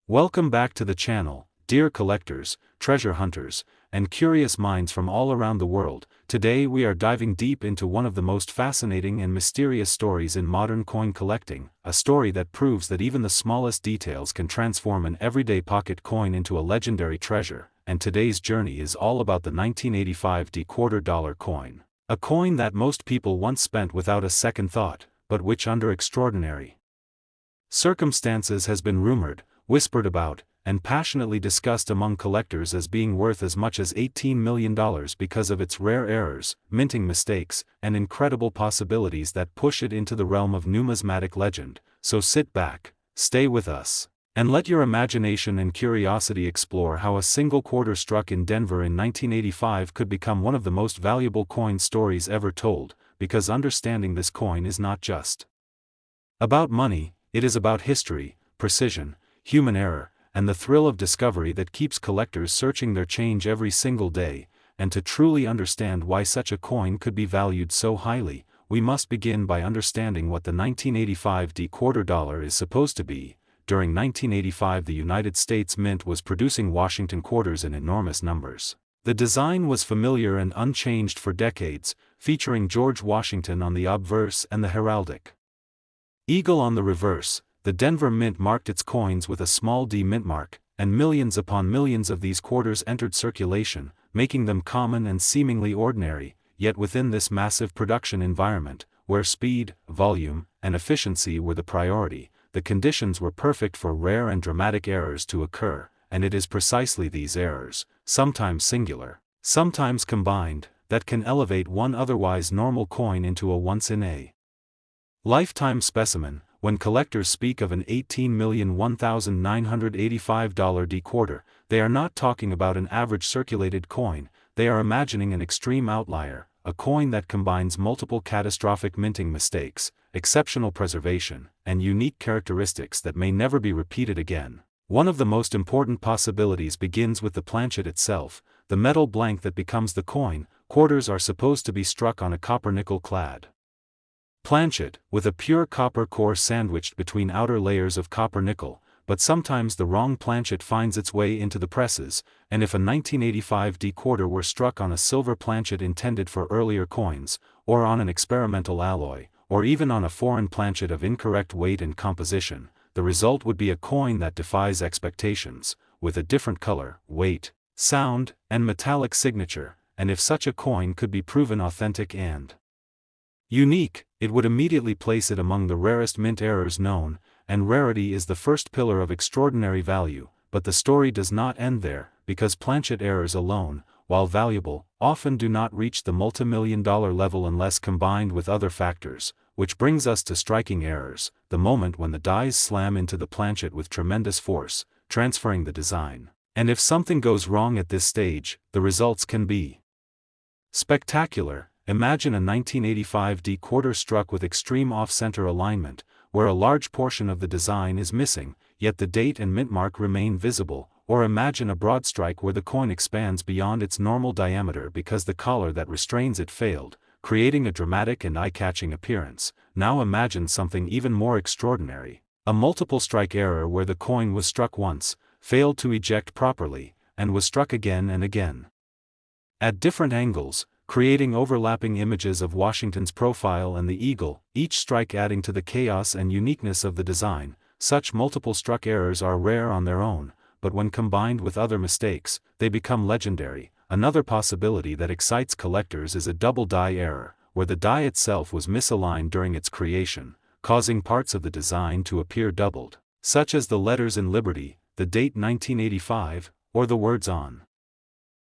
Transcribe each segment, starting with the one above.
Welcome back to the channel, dear collectors, treasure hunters, and curious minds from all around the world. Today we are diving deep into one of the most fascinating and mysterious stories in modern coin collecting, a story that proves that even the smallest details can transform an everyday pocket coin into a legendary treasure. And today's journey is all about the 1985 $quarter coin. A coin that most people once spent without a second thought, but which under extraordinary circumstances has been rumored, whispered about, and passionately discussed among collectors as being worth as much as $18 million because of its rare errors, minting mistakes, and incredible possibilities that push it into the realm of numismatic legend. So sit back, stay with us, and let your imagination and curiosity explore how a single quarter struck in Denver in 1985 could become one of the most valuable coin stories ever told, because understanding this coin is not just about money, it is about history, precision, human error, and the thrill of discovery that keeps collectors searching their change every single day. And to truly understand why such a coin could be valued so highly, we must begin by understanding what the 1985 $quarter is supposed to be. During 1985, the United States Mint was producing Washington quarters in enormous numbers. The design was familiar and unchanged for decades, featuring George Washington on the obverse and the heraldic eagle on the reverse. The Denver Mint marked its coins with a small d mint mark, and millions upon millions of these quarters entered circulation, making them common and seemingly ordinary. Yet within this massive production environment, where speed, volume, and efficiency were the priority, the conditions were perfect for rare and dramatic errors to occur, and it is precisely these errors, sometimes singular, sometimes combined, that can elevate one otherwise normal coin into a once-in-a-lifetime specimen. When collectors speak of an $18,001,985 quarter, they are not talking about an average circulated coin, they are imagining an extreme outlier, a coin that combines multiple catastrophic minting mistakes, exceptional preservation, and unique characteristics that may never be repeated again. One of the most important possibilities begins with the planchet itself, the metal blank that becomes the coin. Quarters are supposed to be struck on a copper-nickel clad planchet, with a pure copper core sandwiched between outer layers of copper-nickel, but sometimes the wrong planchet finds its way into the presses, and if a 1985 $quarter were struck on a silver planchet intended for earlier coins, or on an experimental alloy, or even on a foreign planchet of incorrect weight and composition, the result would be a coin that defies expectations, with a different color, weight, sound, and metallic signature. And if such a coin could be proven authentic and unique, it would immediately place it among the rarest mint errors known, and rarity is the first pillar of extraordinary value. But the story does not end there, because planchet errors alone, while valuable, often do not reach the multimillion-dollar level unless combined with other factors, which brings us to striking errors, the moment when the dies slam into the planchet with tremendous force, transferring the design. And if something goes wrong at this stage, the results can be spectacular. Imagine a 1985 $quarter struck with extreme off-center alignment, where a large portion of the design is missing, yet the date and mint mark remain visible. Or imagine a broad strike where the coin expands beyond its normal diameter because the collar that restrains it failed, creating a dramatic and eye-catching appearance. Now imagine something even more extraordinary, a multiple strike error where the coin was struck once, failed to eject properly, and was struck again and again at different angles, creating overlapping images of Washington's profile and the eagle, each strike adding to the chaos and uniqueness of the design. Such multiple struck errors are rare on their own, but when combined with other mistakes, they become legendary. Another possibility that excites collectors is a double die error, where the die itself was misaligned during its creation, causing parts of the design to appear doubled, such as the letters in Liberty, the date 1985, or the words on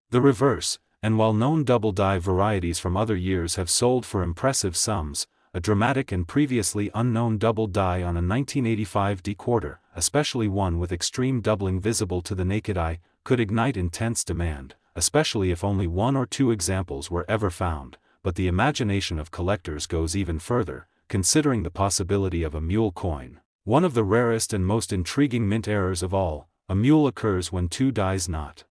the reverse. And while known double die varieties from other years have sold for impressive sums, a dramatic and previously unknown double die on a 1985 $quarter, especially one with extreme doubling visible to the naked eye, could ignite intense demand, especially if only one or two examples were ever found. But the imagination of collectors goes even further, considering the possibility of a mule coin. One of the rarest and most intriguing mint errors of all, a mule occurs when two dies not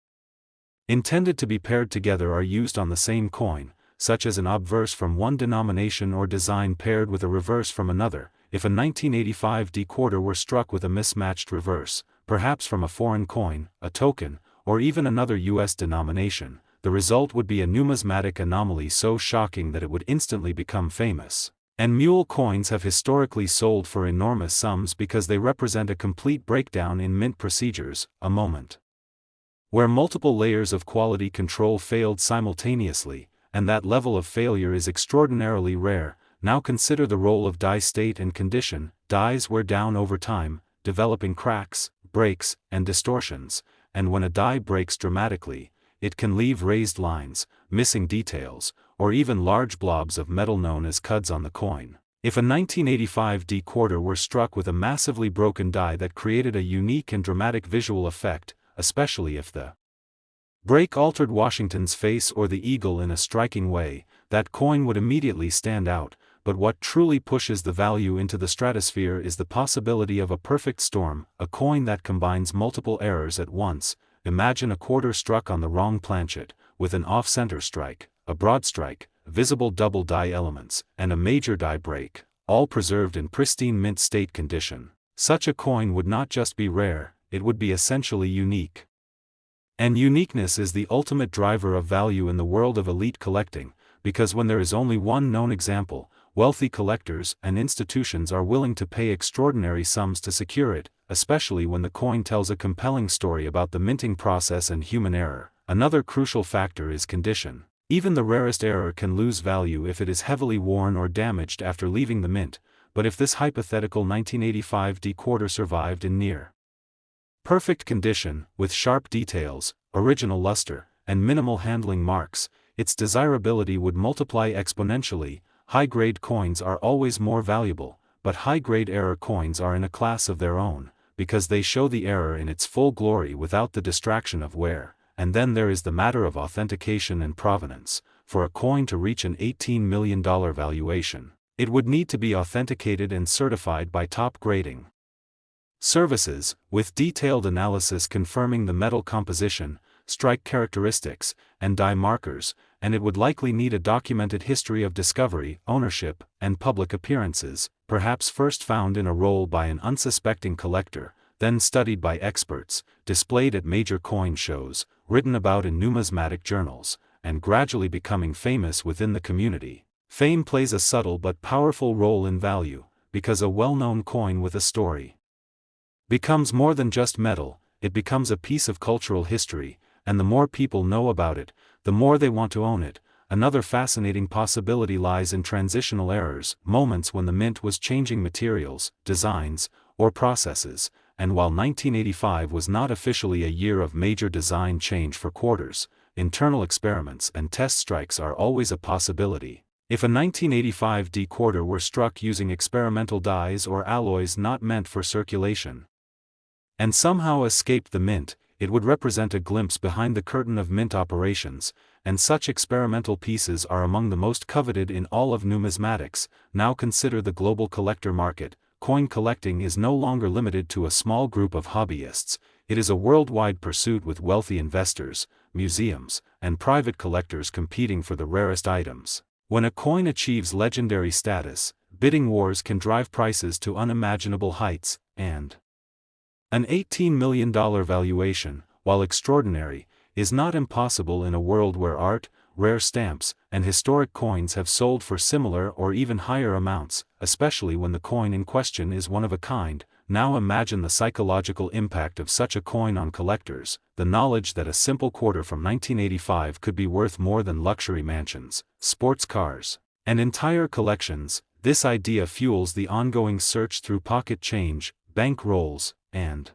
intended to be paired together are used on the same coin, such as an obverse from one denomination or design paired with a reverse from another. If a 1985 $quarter were struck with a mismatched reverse, perhaps from a foreign coin, a token, or even another US denomination, the result would be a numismatic anomaly so shocking that it would instantly become famous. And mule coins have historically sold for enormous sums because they represent a complete breakdown in mint procedures, a moment where multiple layers of quality control failed simultaneously, and that level of failure is extraordinarily rare. Now consider the role of die state and condition. Dies wear down over time, developing cracks, breaks, and distortions, and when a die breaks dramatically, it can leave raised lines, missing details, or even large blobs of metal known as cuds on the coin. If a 1985 D quarter were struck with a massively broken die that created a unique and dramatic visual effect, especially if the break altered Washington's face or the eagle in a striking way, that coin would immediately stand out. But what truly pushes the value into the stratosphere is the possibility of a perfect storm, a coin that combines multiple errors at once. Imagine a quarter struck on the wrong planchet, with an off-center strike, a broad strike, visible double die elements, and a major die break, all preserved in pristine mint state condition. Such a coin would not just be rare, it would be essentially unique. And uniqueness is the ultimate driver of value in the world of elite collecting, because when there is only one known example, wealthy collectors and institutions are willing to pay extraordinary sums to secure it, especially when the coin tells a compelling story about the minting process and human error. Another crucial factor is condition. Even the rarest error can lose value if it is heavily worn or damaged after leaving the mint, but if this hypothetical 1985 D quarter survived in near perfect condition, with sharp details, original luster, and minimal handling marks, its desirability would multiply exponentially. High-grade coins are always more valuable, but high-grade error coins are in a class of their own, because they show the error in its full glory without the distraction of wear. And then there is the matter of authentication and provenance. For a coin to reach an $18 million valuation, it would need to be authenticated and certified by top grading services, with detailed analysis confirming the metal composition, strike characteristics, and die markers, and it would likely need a documented history of discovery, ownership, and public appearances, perhaps first found in a roll by an unsuspecting collector, then studied by experts, displayed at major coin shows, written about in numismatic journals, and gradually becoming famous within the community. Fame plays a subtle but powerful role in value, because a well-known coin with a story becomes more than just metal, it becomes a piece of cultural history, and the more people know about it, the more they want to own it. Another fascinating possibility lies in transitional errors, moments when the mint was changing materials, designs, or processes, and while 1985 was not officially a year of major design change for quarters, internal experiments and test strikes are always a possibility. If a 1985 D quarter were struck using experimental dies or alloys not meant for circulation, and somehow escaped the mint, it would represent a glimpse behind the curtain of mint operations, and such experimental pieces are among the most coveted in all of numismatics. Now consider the global collector market. Coin collecting is no longer limited to a small group of hobbyists, it is a worldwide pursuit with wealthy investors, museums, and private collectors competing for the rarest items. When a coin achieves legendary status, bidding wars can drive prices to unimaginable heights, and an $18 million valuation, while extraordinary, is not impossible in a world where art, rare stamps, and historic coins have sold for similar or even higher amounts, especially when the coin in question is one of a kind. Now imagine the psychological impact of such a coin on collectors, the knowledge that a simple quarter from 1985 could be worth more than luxury mansions, sports cars, and entire collections. This idea fuels the ongoing search through pocket change, bank rolls, and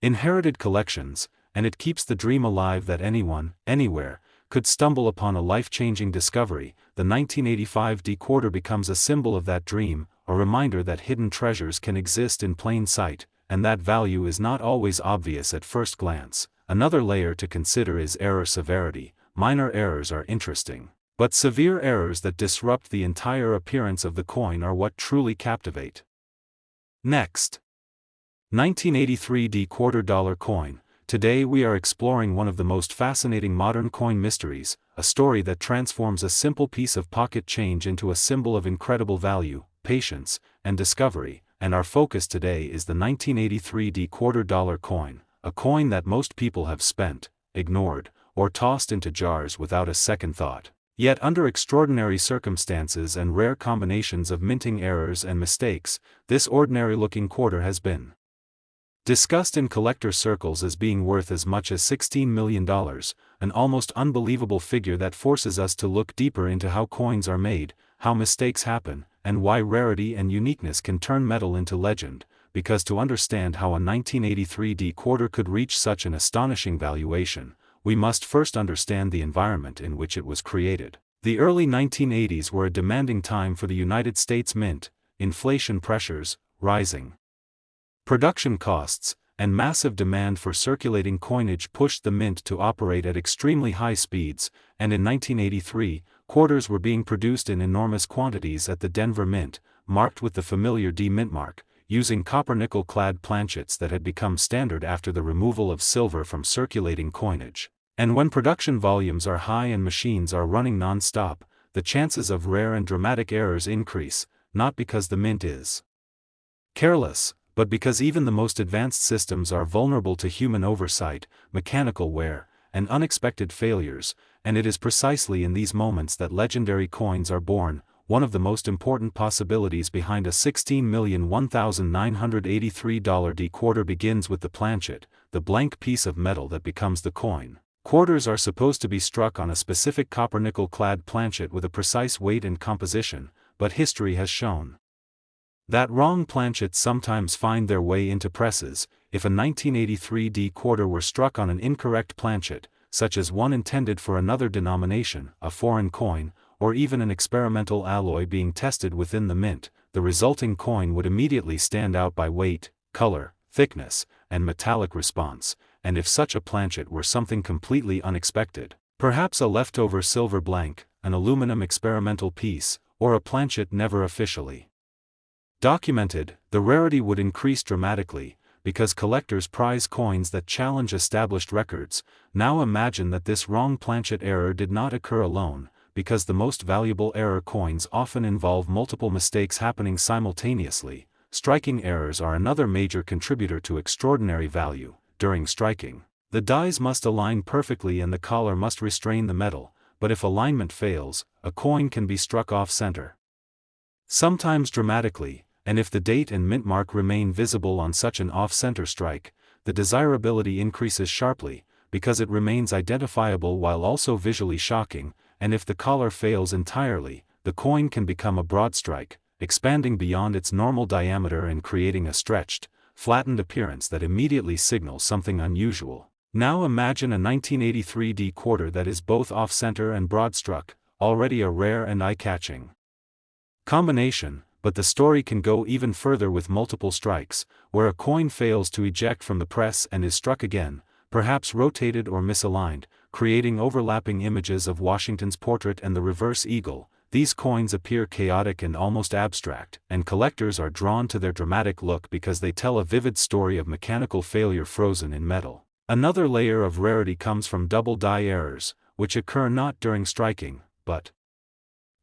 inherited collections, and it keeps the dream alive that anyone, anywhere, could stumble upon a life-changing discovery. The 1985 D quarter becomes a symbol of that dream, a reminder that hidden treasures can exist in plain sight, and that value is not always obvious at first glance. Another layer to consider is error severity. Minor errors are interesting, but severe errors that disrupt the entire appearance of the coin are what truly captivate. Next, 1983 D quarter dollar coin. Today we are exploring one of the most fascinating modern coin mysteries, a story that transforms a simple piece of pocket change into a symbol of incredible value, patience, and discovery. and our focus today is the 1983 $quarter coin, a coin that most people have spent, ignored, or tossed into jars without a second thought. Yet under extraordinary circumstances and rare combinations of minting errors and mistakes, this ordinary-looking quarter has been discussed in collector circles as being worth as much as $16 million, an almost unbelievable figure that forces us to look deeper into how coins are made, how mistakes happen, and why rarity and uniqueness can turn metal into legend, because to understand how a 1983 quarter could reach such an astonishing valuation, we must first understand the environment in which it was created. The early 1980s were a demanding time for the United States Mint, inflation pressures, rising production costs, and massive demand for circulating coinage pushed the mint to operate at extremely high speeds, and in 1983, quarters were being produced in enormous quantities at the Denver Mint, marked with the familiar D mint mark, using copper-nickel-clad planchets that had become standard after the removal of silver from circulating coinage. And when production volumes are high and machines are running non-stop, the chances of rare and dramatic errors increase, not because the mint is careless, but because even the most advanced systems are vulnerable to human oversight, mechanical wear, and unexpected failures, and it is precisely in these moments that legendary coins are born. One of the most important possibilities behind a $16,001,983 quarter begins with the planchet, the blank piece of metal that becomes the coin. Quarters are supposed to be struck on a specific copper-nickel-clad planchet with a precise weight and composition, but history has shown that wrong planchets sometimes find their way into presses. If a 1983 quarter were struck on an incorrect planchet, such as one intended for another denomination, a foreign coin, or even an experimental alloy being tested within the mint, the resulting coin would immediately stand out by weight, color, thickness, and metallic response, and if such a planchet were something completely unexpected, perhaps a leftover silver blank, an aluminum experimental piece, or a planchet never officially documented, the rarity would increase dramatically, because collectors prize coins that challenge established records. Now imagine that this wrong planchet error did not occur alone, because the most valuable error coins often involve multiple mistakes happening simultaneously. Striking errors are another major contributor to extraordinary value. During striking, the dies must align perfectly and the collar must restrain the metal, but if alignment fails, a coin can be struck off-center, sometimes dramatically, and if the date and mint mark remain visible on such an off-center strike, the desirability increases sharply, because it remains identifiable while also visually shocking, and if the collar fails entirely, the coin can become a broad strike, expanding beyond its normal diameter and creating a stretched, flattened appearance that immediately signals something unusual. Now imagine a 1983 quarter that is both off-center and broad-struck, already a rare and eye-catching combination. But the story can go even further with multiple strikes, where a coin fails to eject from the press and is struck again, perhaps rotated or misaligned, creating overlapping images of Washington's portrait and the reverse eagle. These coins appear chaotic and almost abstract, and collectors are drawn to their dramatic look because they tell a vivid story of mechanical failure frozen in metal. Another layer of rarity comes from double die errors, which occur not during striking, but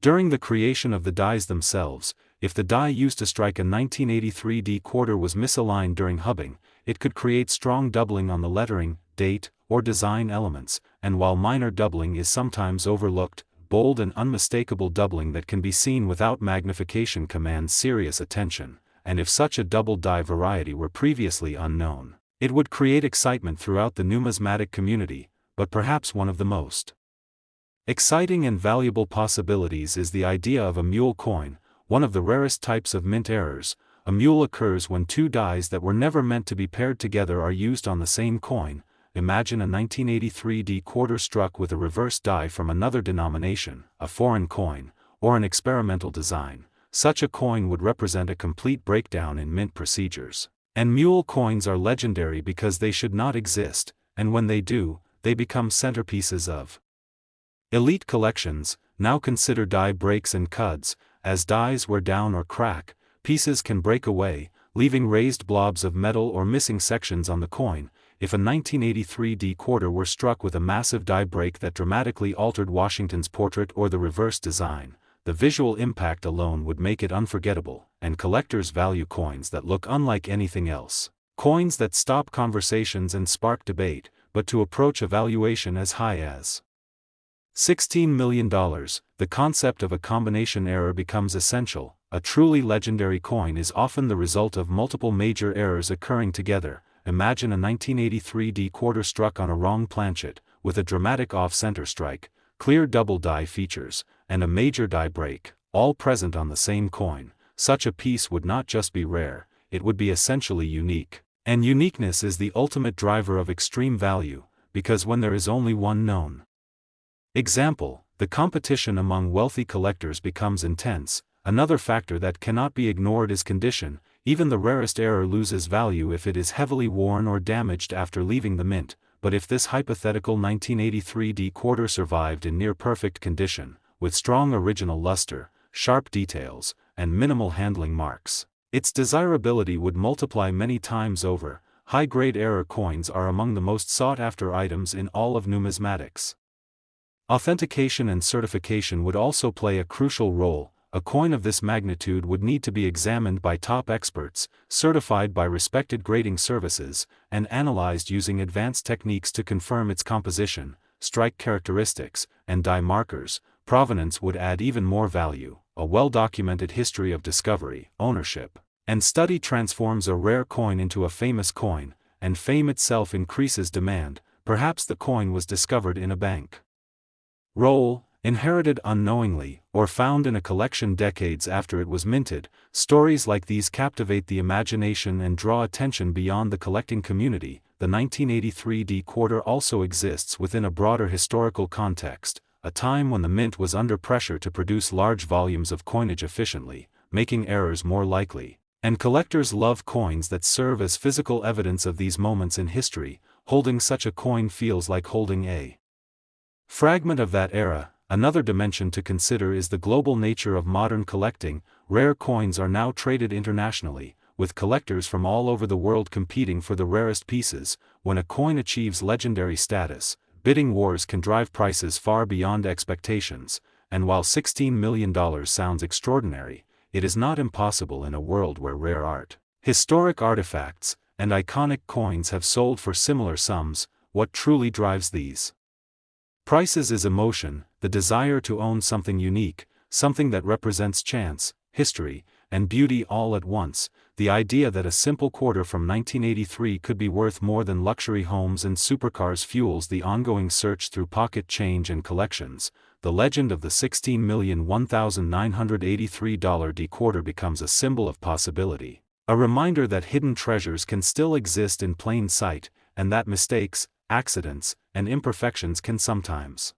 during the creation of the dies themselves. If the die used to strike a 1983 quarter was misaligned during hubbing, it could create strong doubling on the lettering, date, or design elements, and while minor doubling is sometimes overlooked, bold and unmistakable doubling that can be seen without magnification commands serious attention, and if such a double die variety were previously unknown, it would create excitement throughout the numismatic community. But perhaps one of the most exciting and valuable possibilities is the idea of a mule coin. One of the rarest types of mint errors. A mule occurs when two dies that were never meant to be paired together are used on the same coin. Imagine a 1983 quarter struck with a reverse die from another denomination, a foreign coin, or an experimental design. Such a coin would represent a complete breakdown in mint procedures. And mule coins are legendary because they should not exist, and when they do, they become centerpieces of elite collections. Now consider die breaks and cuds. As dies wear down or crack, pieces can break away, leaving raised blobs of metal or missing sections on the coin. If a 1983 quarter were struck with a massive die break that dramatically altered Washington's portrait or the reverse design, the visual impact alone would make it unforgettable, and collectors value coins that look unlike anything else. Coins that stop conversations and spark debate, but to approach a valuation as high as $16 million, the concept of a combination error becomes essential. A truly legendary coin is often the result of multiple major errors occurring together. Imagine a 1983 D quarter struck on a wrong planchet, with a dramatic off-center strike, clear double die features, and a major die break, all present on the same coin. Such a piece would not just be rare, it would be essentially unique. And uniqueness is the ultimate driver of extreme value, because when there is only one known example, the competition among wealthy collectors becomes intense. Another factor that cannot be ignored is condition. Even the rarest error loses value if it is heavily worn or damaged after leaving the mint, but if this hypothetical 1983 D quarter survived in near-perfect condition, with strong original luster, sharp details, and minimal handling marks, its desirability would multiply many times over. High-grade error coins are among the most sought-after items in all of numismatics. Authentication and certification would also play a crucial role. A coin of this magnitude would need to be examined by top experts, certified by respected grading services, and analyzed using advanced techniques to confirm its composition, strike characteristics, and die markers. Provenance would add even more value. A well-documented history of discovery, ownership, and study transforms a rare coin into a famous coin, and fame itself increases demand. Perhaps the coin was discovered in a bank roll, inherited unknowingly, or found in a collection decades after it was minted. Stories like these captivate the imagination and draw attention beyond the collecting community. The 1983 D quarter also exists within a broader historical context, a time when the mint was under pressure to produce large volumes of coinage efficiently, making errors more likely. And collectors love coins that serve as physical evidence of these moments in history. Holding such a coin feels like holding a fragment of that era. Another dimension to consider is the global nature of modern collecting. Rare coins are now traded internationally, with collectors from all over the world competing for the rarest pieces. When a coin achieves legendary status, bidding wars can drive prices far beyond expectations, and while $16 million sounds extraordinary, it is not impossible in a world where rare art, historic artifacts, and iconic coins have sold for similar sums. What truly drives these prices is emotion, the desire to own something unique, something that represents chance, history, and beauty all at once. The idea that a simple quarter from 1983 could be worth more than luxury homes and supercars fuels the ongoing search through pocket change and collections. The legend of the $16,001,983 D quarter becomes a symbol of possibility, a reminder that hidden treasures can still exist in plain sight, and that mistakes, accidents, and imperfections can sometimes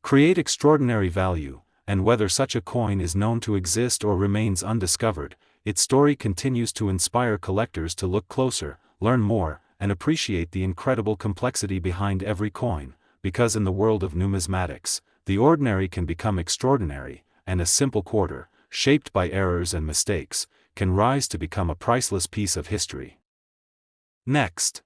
create extraordinary value. And whether such a coin is known to exist or remains undiscovered, its story continues to inspire collectors to look closer, learn more, and appreciate the incredible complexity behind every coin, because in the world of numismatics, the ordinary can become extraordinary, and a simple quarter, shaped by errors and mistakes, can rise to become a priceless piece of history. Next,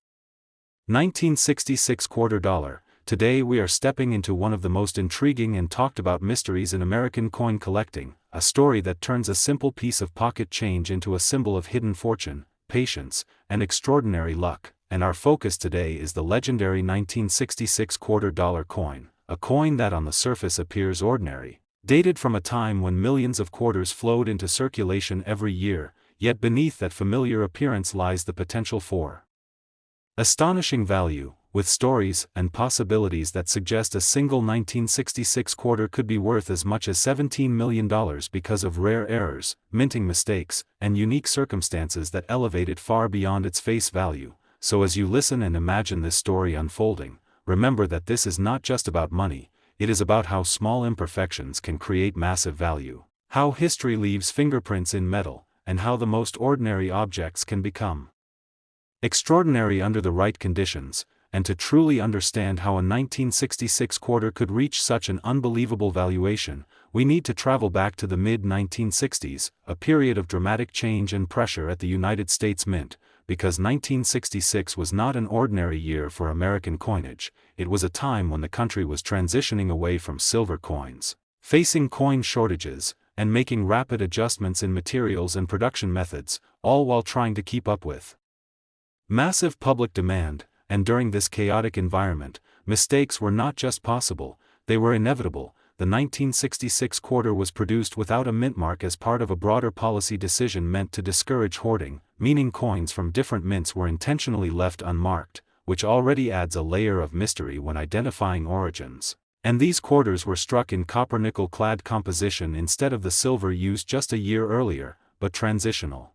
1966 quarter dollar. Today we are stepping into one of the most intriguing and talked about mysteries in American coin collecting, a story that turns a simple piece of pocket change into a symbol of hidden fortune, patience, and extraordinary luck. And our focus today is the legendary 1966 quarter dollar coin, a coin that on the surface appears ordinary, dated from a time when millions of quarters flowed into circulation every year, yet beneath that familiar appearance lies the potential for astonishing value, with stories and possibilities that suggest a single 1966 quarter could be worth as much as $17 million because of rare errors, minting mistakes, and unique circumstances that elevate it far beyond its face value. So as you listen and imagine this story unfolding, remember that this is not just about money, it is about how small imperfections can create massive value, how history leaves fingerprints in metal, and how the most ordinary objects can become extraordinary under the right conditions. And to truly understand how a 1966 quarter could reach such an unbelievable valuation, we need to travel back to the mid-1960s, a period of dramatic change and pressure at the United States Mint, because 1966 was not an ordinary year for American coinage. It was a time when the country was transitioning away from silver coins, facing coin shortages, and making rapid adjustments in materials and production methods, all while trying to keep up with massive public demand. And during this chaotic environment, mistakes were not just possible, they were inevitable. The 1966 quarter was produced without a mint mark as part of a broader policy decision meant to discourage hoarding, meaning coins from different mints were intentionally left unmarked, which already adds a layer of mystery when identifying origins. And these quarters were struck in copper-nickel clad composition instead of the silver used just a year earlier, but transitional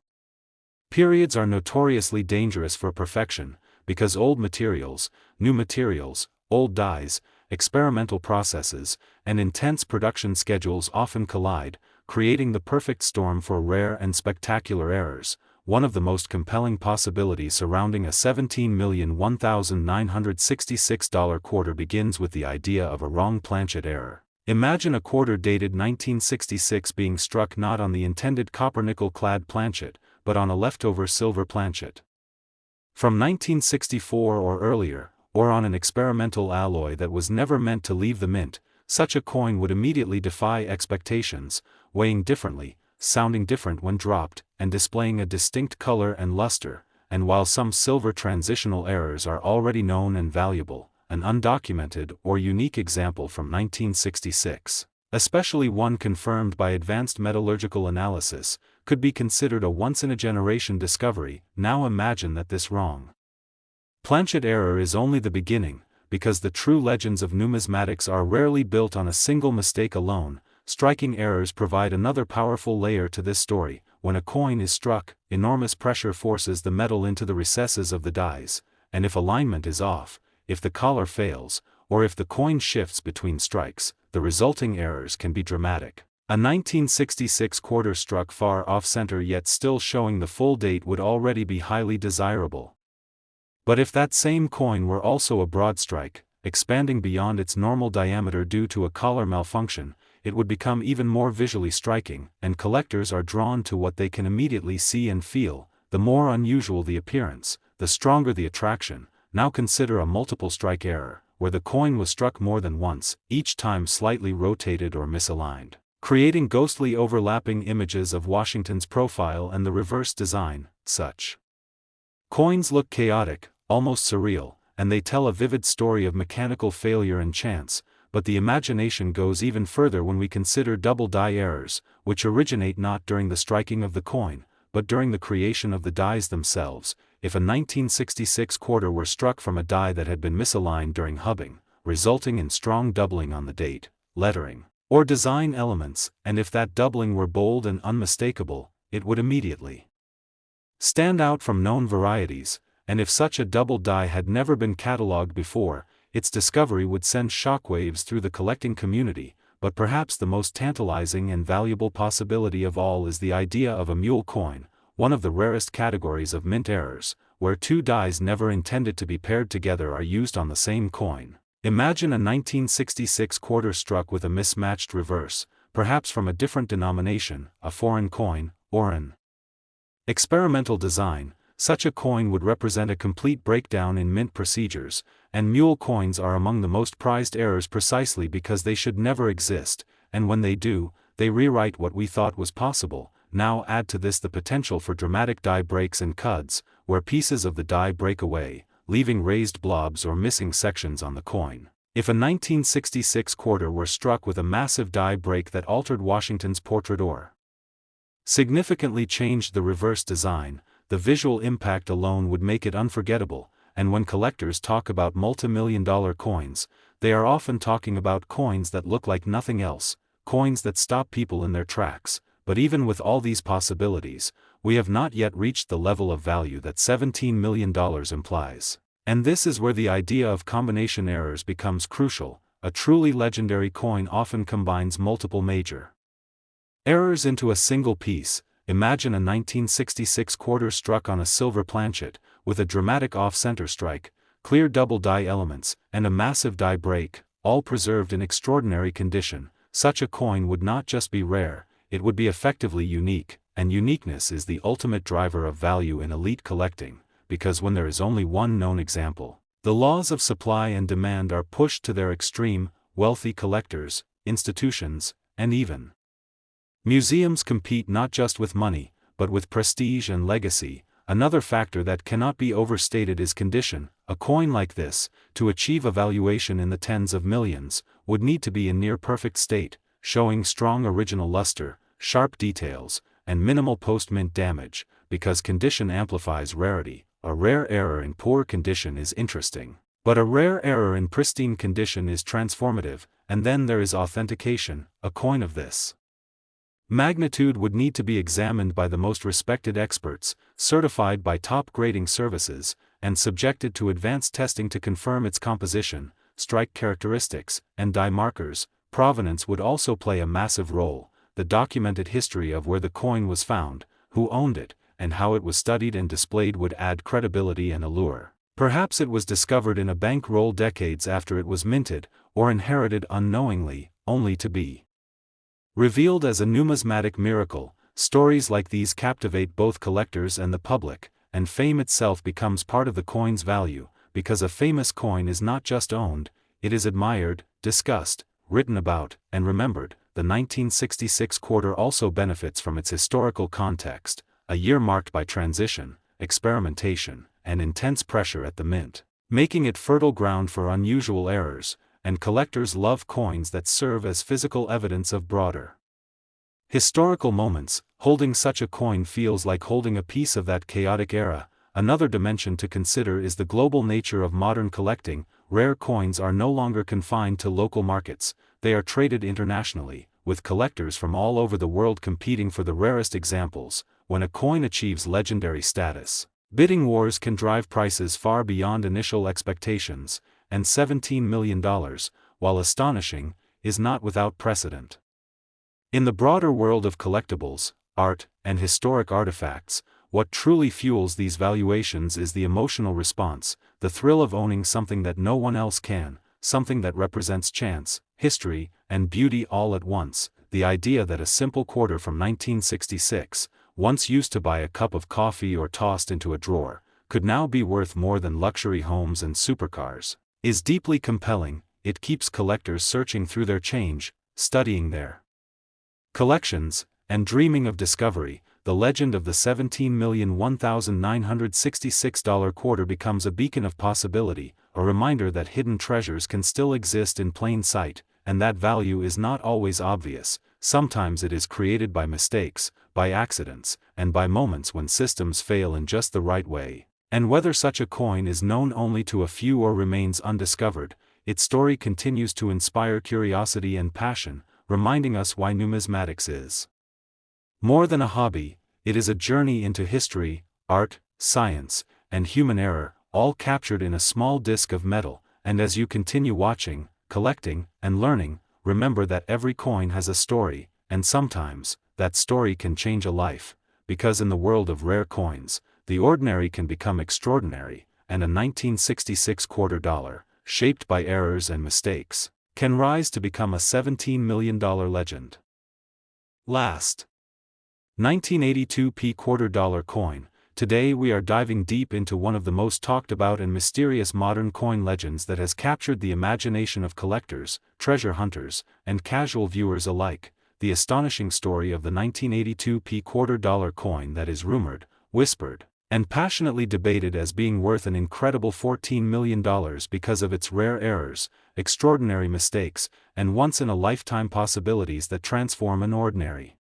periods are notoriously dangerous for perfection, because old materials, new materials, old dyes, experimental processes, and intense production schedules often collide, creating the perfect storm for rare and spectacular errors. One of the most compelling possibilities surrounding a $17,001,966 quarter begins with the idea of a wrong planchet error. Imagine a quarter dated 1966 being struck not on the intended copper-nickel clad planchet, but on a leftover silver planchet from 1964 or earlier, or on an experimental alloy that was never meant to leave the mint. Such a coin would immediately defy expectations, weighing differently, sounding different when dropped, and displaying a distinct color and luster. And while some silver transitional errors are already known and valuable, an undocumented or unique example from 1966, especially one confirmed by advanced metallurgical analysis, could be considered a once-in-a-generation discovery. Now imagine that this wrong planchet error is only the beginning, because the true legends of numismatics are rarely built on a single mistake alone. Striking errors provide another powerful layer to this story. When a coin is struck, enormous pressure forces the metal into the recesses of the dies, and if alignment is off, if the collar fails, or if the coin shifts between strikes, the resulting errors can be dramatic. A 1966 quarter struck far off-center yet still showing the full date would already be highly desirable. But if that same coin were also a broad strike, expanding beyond its normal diameter due to a collar malfunction, it would become even more visually striking, and collectors are drawn to what they can immediately see and feel. The more unusual the appearance, the stronger the attraction. Now consider a multiple strike error, where the coin was struck more than once, each time slightly rotated or misaligned, creating ghostly overlapping images of Washington's profile and the reverse design. Such coins look chaotic, almost surreal, and they tell a vivid story of mechanical failure and chance. But the imagination goes even further when we consider double die errors, which originate not during the striking of the coin, but during the creation of the dies themselves. If a 1966 quarter were struck from a die that had been misaligned during hubbing, resulting in strong doubling on the date, lettering, or design elements, and if that doubling were bold and unmistakable, it would immediately stand out from known varieties. And if such a double die had never been catalogued before, its discovery would send shockwaves through the collecting community. But perhaps the most tantalizing and valuable possibility of all is the idea of a mule coin, one of the rarest categories of mint errors, where two dies never intended to be paired together are used on the same coin. Imagine a 1966 quarter struck with a mismatched reverse, perhaps from a different denomination, a foreign coin, or an experimental design. Such a coin would represent a complete breakdown in mint procedures, and mule coins are among the most prized errors precisely because they should never exist, and when they do, they rewrite what we thought was possible. Now add to this the potential for dramatic die breaks and cuds, where pieces of the die break away, leaving raised blobs or missing sections on the coin. If a 1966 quarter were struck with a massive die break that altered Washington's portrait or significantly changed the reverse design, the visual impact alone would make it unforgettable. And when collectors talk about multi-million-dollar coins, they are often talking about coins that look like nothing else, coins that stop people in their tracks. But even with all these possibilities, we have not yet reached the level of value that $17 million implies. And this is where the idea of combination errors becomes crucial. A truly legendary coin often combines multiple major errors into a single piece. Imagine a 1966 quarter struck on a silver planchet, with a dramatic off-center strike, clear double die elements, and a massive die break, all preserved in extraordinary condition. Such a coin would not just be rare, it would be effectively unique, and uniqueness is the ultimate driver of value in elite collecting, because when there is only one known example, the laws of supply and demand are pushed to their extreme. Wealthy collectors, institutions, and even. Museums compete not just with money, but with prestige and legacy. Another factor that cannot be overstated is condition. A coin like this, to achieve a valuation in the tens of millions, would need to be in near-perfect state, showing strong original luster, sharp details, and minimal post-mint damage, because condition amplifies rarity. A rare error in poor condition is interesting, but a rare error in pristine condition is transformative. And then there is authentication. A coin of this magnitude would need to be examined by the most respected experts, certified by top grading services, and subjected to advanced testing to confirm its composition, strike characteristics, and die markers. Provenance would also play a massive role. The documented history of where the coin was found, who owned it, and how it was studied and displayed would add credibility and allure. Perhaps it was discovered in a bank roll decades after it was minted, or inherited unknowingly, only to be revealed as a numismatic miracle. Stories like these captivate both collectors and the public, and fame itself becomes part of the coin's value, because a famous coin is not just owned, it is admired, discussed, written about, and remembered. The 1966 quarter also benefits from its historical context, a year marked by transition, experimentation, and intense pressure at the mint, making it fertile ground for unusual errors, and collectors love coins that serve as physical evidence of broader historical moments. Holding such a coin feels like holding a piece of that chaotic era. Another dimension to consider is the global nature of modern collecting. Rare coins are no longer confined to local markets, they are traded internationally, with collectors from all over the world competing for the rarest examples. When a coin achieves legendary status, bidding wars can drive prices far beyond initial expectations, and $17 million, while astonishing, is not without precedent. In the broader world of collectibles, art, and historic artifacts, what truly fuels these valuations is the emotional response, the thrill of owning something that no one else can, something that represents chance, history, and beauty all at once. The idea that a simple quarter from 1966, once used to buy a cup of coffee or tossed into a drawer, could now be worth more than luxury homes and supercars, is deeply compelling. It keeps collectors searching through their change, studying their collections, and dreaming of discovery. The legend of the $17,001,966 quarter becomes a beacon of possibility, a reminder that hidden treasures can still exist in plain sight, and that value is not always obvious. Sometimes it is created by mistakes, by accidents, and by moments when systems fail in just the right way. And whether such a coin is known only to a few or remains undiscovered, its story continues to inspire curiosity and passion, reminding us why numismatics is more than a hobby. It is a journey into history, art, science, and human error, all captured in a small disc of metal. And as you continue watching, collecting, and learning, remember that every coin has a story, and sometimes, that story can change a life, because in the world of rare coins, the ordinary can become extraordinary, and a 1966 quarter dollar, shaped by errors and mistakes, can rise to become a $17 million legend. Last 1982 quarter dollar coin. Today we are diving deep into one of the most talked about and mysterious modern coin legends that has captured the imagination of collectors, treasure hunters, and casual viewers alike. The astonishing story of the 1982 quarter dollar coin that is rumored, whispered, and passionately debated as being worth an incredible $14 million because of its rare errors, extraordinary mistakes, and once-in-a-lifetime possibilities that transform an ordinary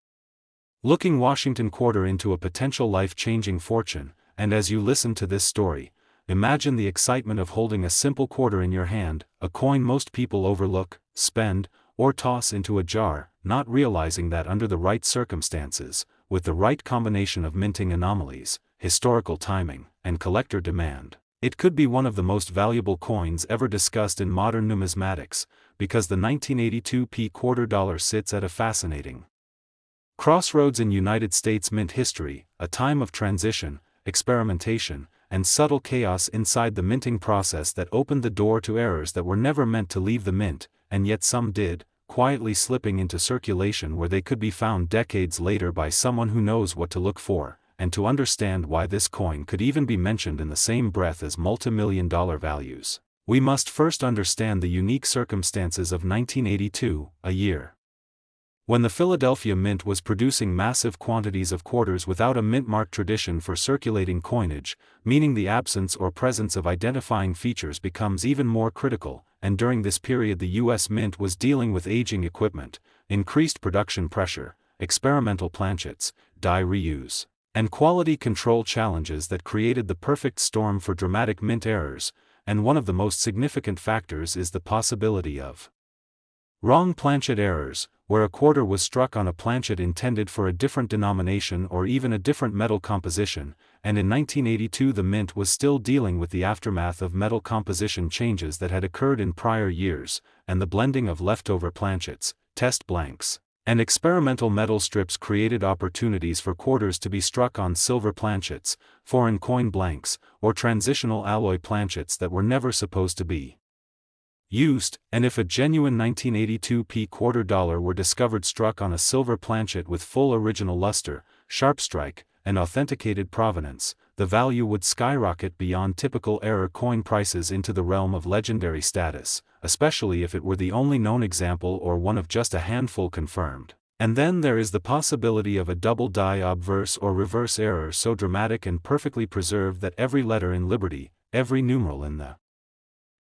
looking Washington quarter into a potential life-changing fortune. And as you listen to this story, imagine the excitement of holding a simple quarter in your hand, a coin most people overlook, spend, or toss into a jar, not realizing that under the right circumstances, with the right combination of minting anomalies, historical timing, and collector demand, it could be one of the most valuable coins ever discussed in modern numismatics, because the 1982 quarter dollar sits at a fascinating crossroads in United States mint history, a time of transition, experimentation, and subtle chaos inside the minting process that opened the door to errors that were never meant to leave the mint, and yet some did, quietly slipping into circulation where they could be found decades later by someone who knows what to look for. And to understand why this coin could even be mentioned in the same breath as multi-million-dollar values, we must first understand the unique circumstances of 1982, a year When the Philadelphia Mint was producing massive quantities of quarters without a mint mark tradition for circulating coinage, meaning the absence or presence of identifying features becomes even more critical, and during this period the U.S. Mint was dealing with aging equipment, increased production pressure, experimental planchets, die reuse, and quality control challenges that created the perfect storm for dramatic mint errors, and one of the most significant factors is the possibility of wrong planchet errors, where a quarter was struck on a planchet intended for a different denomination or even a different metal composition, and in 1982 the Mint was still dealing with the aftermath of metal composition changes that had occurred in prior years, and the blending of leftover planchets, test blanks, and experimental metal strips created opportunities for quarters to be struck on silver planchets, foreign coin blanks, or transitional alloy planchets that were never supposed to be used, and if a genuine 1982 p quarter dollar were discovered struck on a silver planchet with full original luster, sharp strike, and authenticated provenance, the value would skyrocket beyond typical error coin prices into the realm of legendary status, especially if it were the only known example or one of just a handful confirmed. And then there is the possibility of a double die obverse or reverse error so dramatic and perfectly preserved that every letter in Liberty, every numeral in the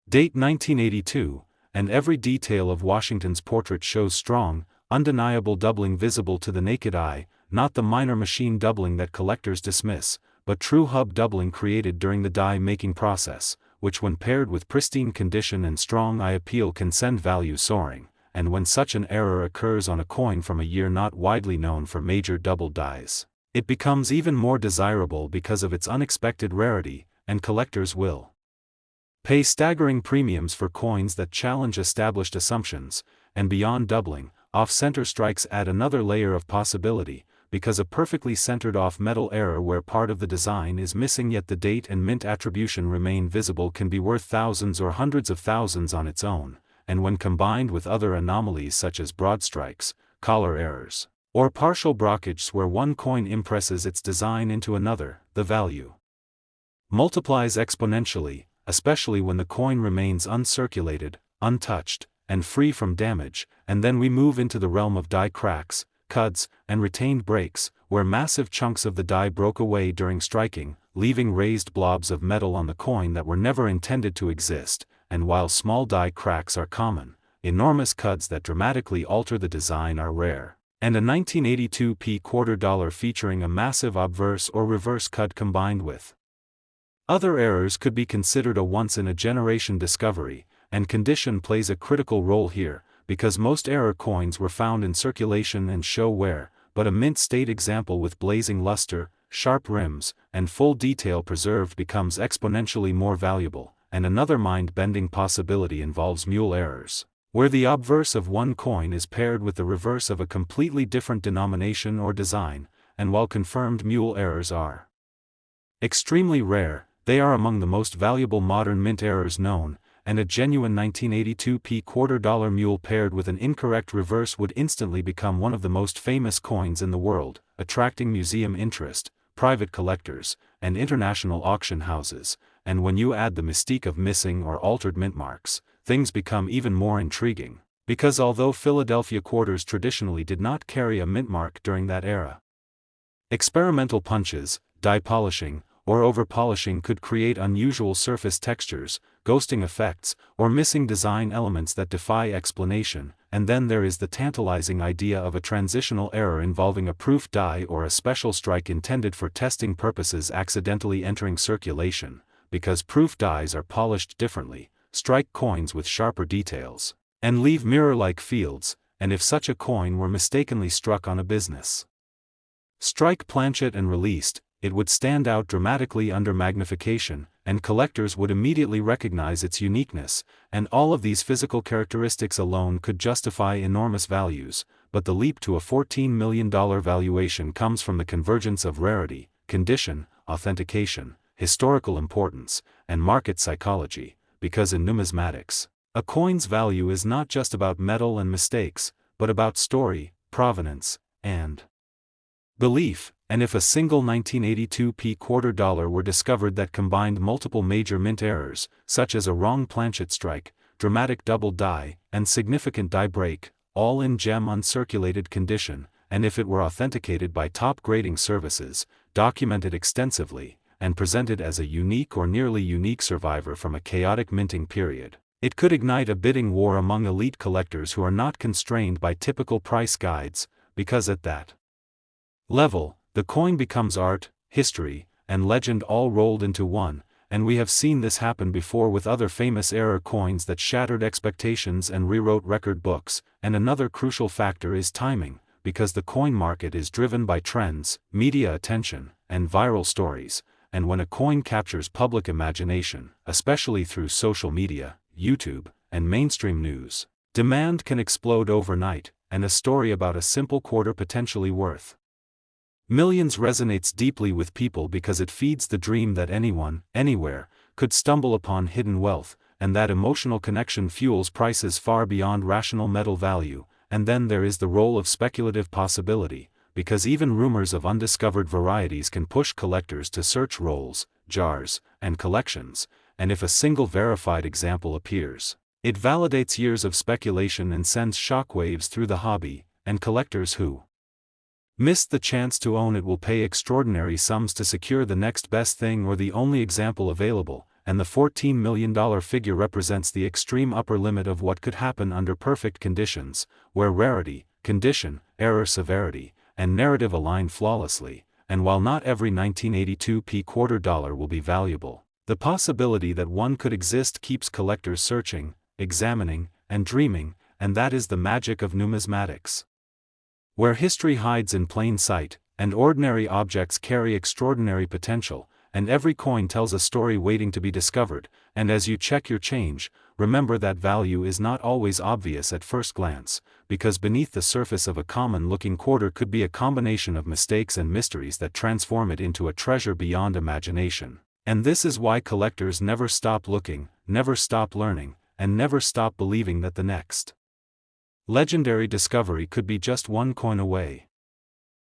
date 1982, and every detail of Washington's portrait shows strong, undeniable doubling visible to the naked eye, not the minor machine doubling that collectors dismiss, but true hub doubling created during the die-making process, which when paired with pristine condition and strong eye appeal can send value soaring, and when such an error occurs on a coin from a year not widely known for major double dies, it becomes even more desirable because of its unexpected rarity, and collectors will pay staggering premiums for coins that challenge established assumptions, and beyond doubling, off-center strikes add another layer of possibility, because a perfectly centered off-metal error where part of the design is missing yet the date and mint attribution remain visible can be worth thousands or hundreds of thousands on its own, and when combined with other anomalies such as broad strikes, collar errors, or partial brockages where one coin impresses its design into another, the value multiplies exponentially, especially when the coin remains uncirculated, untouched, and free from damage, and then we move into the realm of die cracks, cuts, and retained breaks, where massive chunks of the die broke away during striking, leaving raised blobs of metal on the coin that were never intended to exist, and while small die cracks are common, enormous cuts that dramatically alter the design are rare, and a 1982 p quarter dollar featuring a massive obverse or reverse cut combined with other errors could be considered a once-in-a-generation discovery, and condition plays a critical role here, because most error coins were found in circulation and show wear, but a mint-state example with blazing luster, sharp rims, and full detail preserved becomes exponentially more valuable, and another mind-bending possibility involves mule errors, where the obverse of one coin is paired with the reverse of a completely different denomination or design, and while confirmed mule errors are extremely rare, they are among the most valuable modern mint errors known, and a genuine 1982 p quarter dollar mule paired with an incorrect reverse would instantly become one of the most famous coins in the world, attracting museum interest, private collectors, and international auction houses, and when you add the mystique of missing or altered mint marks, things become even more intriguing, because although Philadelphia quarters traditionally did not carry a mint mark during that era, experimental punches, die polishing, or over-polishing could create unusual surface textures, ghosting effects, or missing design elements that defy explanation, and then there is the tantalizing idea of a transitional error involving a proof die or a special strike intended for testing purposes accidentally entering circulation, because proof dies are polished differently, strike coins with sharper details, and leave mirror-like fields, and if such a coin were mistakenly struck on a business strike planchet and released, it would stand out dramatically under magnification, and collectors would immediately recognize its uniqueness, and all of these physical characteristics alone could justify enormous values, but the leap to a $14 million valuation comes from the convergence of rarity, condition, authentication, historical importance, and market psychology, because in numismatics, a coin's value is not just about metal and mistakes, but about story, provenance, and belief, and if a single 1982 p quarter dollar were discovered that combined multiple major mint errors, such as a wrong planchet strike, dramatic double die, and significant die break, all in gem uncirculated condition, and if it were authenticated by top grading services, documented extensively, and presented as a unique or nearly unique survivor from a chaotic minting period, it could ignite a bidding war among elite collectors who are not constrained by typical price guides, because at that level, the coin becomes art, history, and legend all rolled into one, and we have seen this happen before with other famous era coins that shattered expectations and rewrote record books. And another crucial factor is timing, because the coin market is driven by trends, media attention, and viral stories, and when a coin captures public imagination, especially through social media, YouTube, and mainstream news, demand can explode overnight, and a story about a simple quarter potentially worth millions resonates deeply with people because it feeds the dream that anyone, anywhere, could stumble upon hidden wealth, and that emotional connection fuels prices far beyond rational metal value. And then there is the role of speculative possibility, because even rumors of undiscovered varieties can push collectors to search rolls, jars, and collections, and if a single verified example appears, it validates years of speculation and sends shockwaves through the hobby, and collectors who missed the chance to own it will pay extraordinary sums to secure the next best thing or the only example available, and the $14 million figure represents the extreme upper limit of what could happen under perfect conditions, where rarity, condition, error severity, and narrative align flawlessly, and while not every 1982 quarter dollar will be valuable, the possibility that one could exist keeps collectors searching, examining, and dreaming, and that is the magic of numismatics. Where history hides in plain sight, and ordinary objects carry extraordinary potential, and every coin tells a story waiting to be discovered, and as you check your change, remember that value is not always obvious at first glance, because beneath the surface of a common-looking quarter could be a combination of mistakes and mysteries that transform it into a treasure beyond imagination. And this is why collectors never stop looking, never stop learning, and never stop believing that the next legendary discovery could be just one coin away.